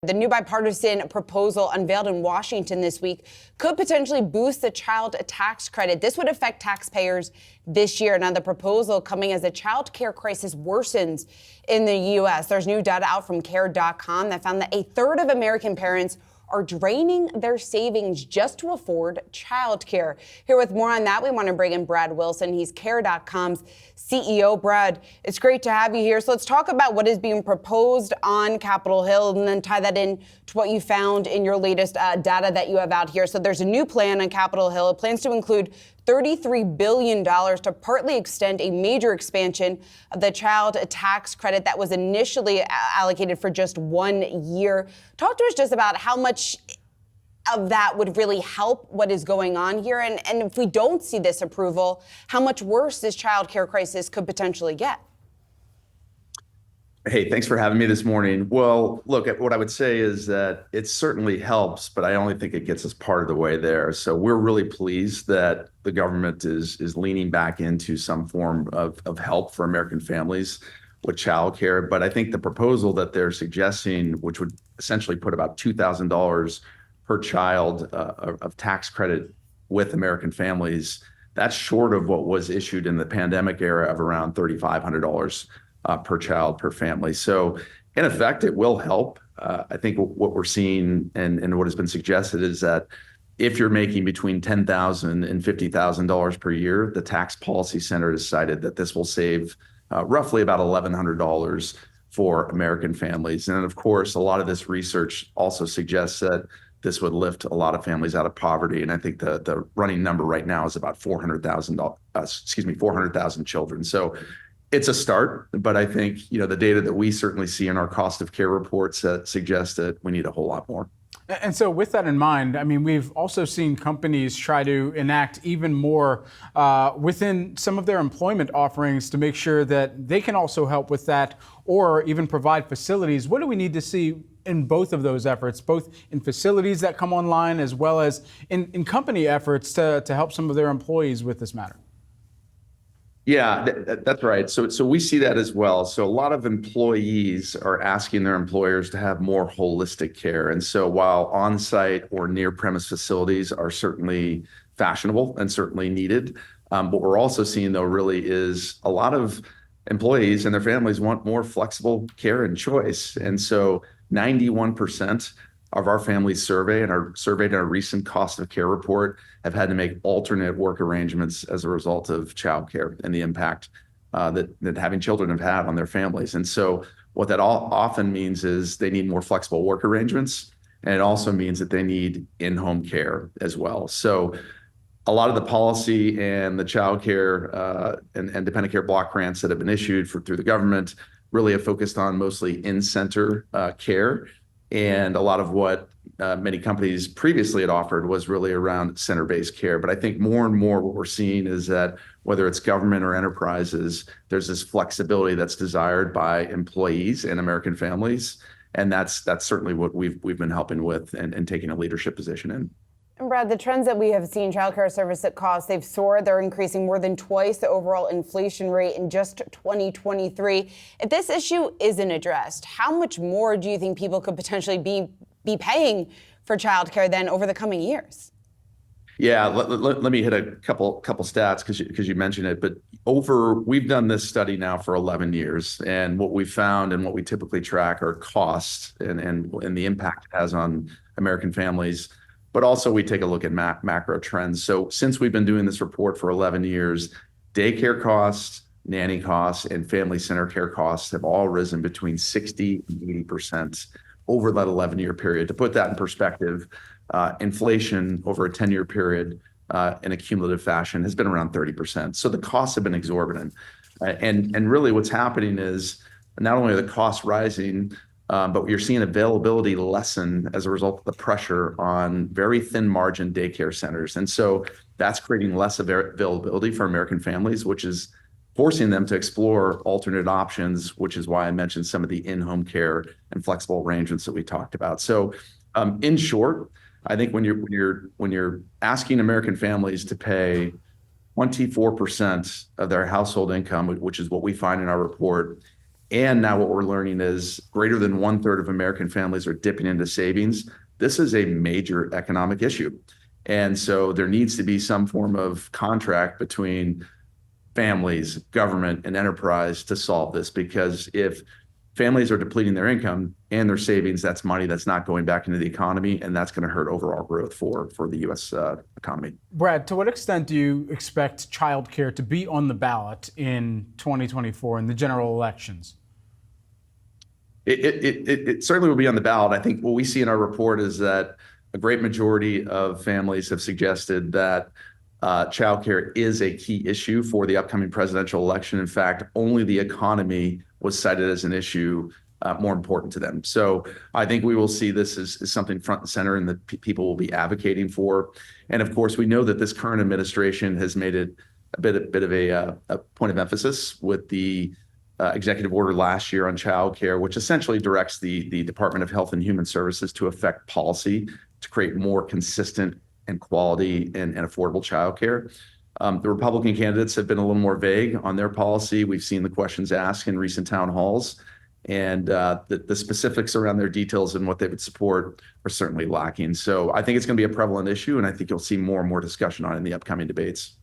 The new bipartisan proposal unveiled in Washington this week could potentially boost the child tax credit. This would affect taxpayers this year. Now, the proposal coming as the child care crisis worsens in the U.S. There's new data out from care.com that found that a third of American parents are draining their savings just to afford childcare. Here with more on that, we want to bring in Brad Wilson. He's Care.com's CEO. Brad, it's great to have you here. So let's talk about what is being proposed on Capitol Hill and then tie that in to what you found in your latest data that you have out here. So there's a new plan on Capitol Hill. It plans to include $33 billion to partly extend a major expansion of the child tax credit that was initially allocated for just 1 year. Talk to us just about how much of that would really help what is going on here. And if we don't see this approval, how much worse this child care crisis could potentially get. Hey, thanks for having me this morning. Well, look, what I would say is that it certainly helps, but I only think it gets us part of the way there. So we're really pleased that the government is leaning back into some form of help for American families with childcare. But I think the proposal that they're suggesting, which would essentially put about $2,000 per child of tax credit with American families, that's short of what was issued in the pandemic era of around $3,500 per child per family. So in effect, it will help. I think what we're seeing and what has been suggested is that if you're making between $10,000 and $50,000 per year, the Tax Policy Center decided that this will save roughly about $1,100 for American families. And of course, a lot of this research also suggests that this would lift a lot of families out of poverty. And I think the running number right now is about 400,000 children. So it's a start, but I think, the data that we certainly see in our cost of care reports suggest that we need a whole lot more. And so with that in mind, we've also seen companies try to enact even more within some of their employment offerings to make sure that they can also help with that or even provide facilities. What do we need to see in both of those efforts, both in facilities that come online as well as in company efforts to help some of their employees with this matter? Yeah, that's right. So we see that as well. So a lot of employees are asking their employers to have more holistic care. And so while on-site or near-premise facilities are certainly fashionable and certainly needed, what we're also seeing, though, really is a lot of employees and their families want more flexible care and choice. And so 91% of our families surveyed in our recent cost of care report have had to make alternate work arrangements as a result of childcare and the impact that having children have had on their families. And so what that often means is they need more flexible work arrangements, and it also means that they need in-home care as well. So a lot of the policy and the childcare and dependent care block grants that have been issued through the government really have focused on mostly in-center care. And a lot of what many companies previously had offered was really around center-based care. But I think more and more what we're seeing is that whether it's government or enterprises, there's this flexibility that's desired by employees and American families. And that's certainly what we've been helping with and taking a leadership position in. And Brad, the trends that we have seen, childcare service costs, they've soared. They're increasing more than twice the overall inflation rate in just 2023. If this issue isn't addressed, how much more do you think people could potentially be paying for childcare then over the coming years? Yeah, let me hit a couple stats because you mentioned it. But we've done this study now for 11 years, and what we found and what we typically track are costs and the impact it has on American families. But also we take a look at macro trends. So since we've been doing this report for 11 years, daycare costs, nanny costs, and family center care costs have all risen between 60 and 80% over that 11-year period. To put that in perspective, inflation over a 10-year period in a cumulative fashion has been around 30%. So the costs have been exorbitant. And really what's happening is not only are the costs rising, but you're seeing availability lessen as a result of the pressure on very thin margin daycare centers. And so that's creating less availability for American families, which is forcing them to explore alternate options, which is why I mentioned some of the in-home care and flexible arrangements that we talked about. So in short, I think when you're asking American families to pay 24% of their household income, which is what we find in our report, And now what we're learning is greater than 1/3 of American families are dipping into savings. This is a major economic issue. And so there needs to be some form of contract between families, government, and enterprise to solve this, because if families are depleting their income and their savings, that's money that's not going back into the economy, and that's going to hurt overall growth for the U.S. Economy. Brad, to what extent do you expect childcare to be on the ballot in 2024 in the general elections? It certainly will be on the ballot. I think what we see in our report is that a great majority of families have suggested that childcare is a key issue for the upcoming presidential election. In fact, only the economy was cited as an issue more important to them. So I think we will see this as something front and center and that people will be advocating for. And of course, we know that this current administration has made it a bit of a point of emphasis with the executive order last year on childcare, which essentially directs the Department of Health and Human Services to affect policy to create more consistent and quality and affordable childcare. The Republican candidates have been a little more vague on their policy. We've seen the questions asked in recent town halls, and the specifics around their details and what they would support are certainly lacking. So I think it's going to be a prevalent issue, and I think you'll see more and more discussion on it in the upcoming debates.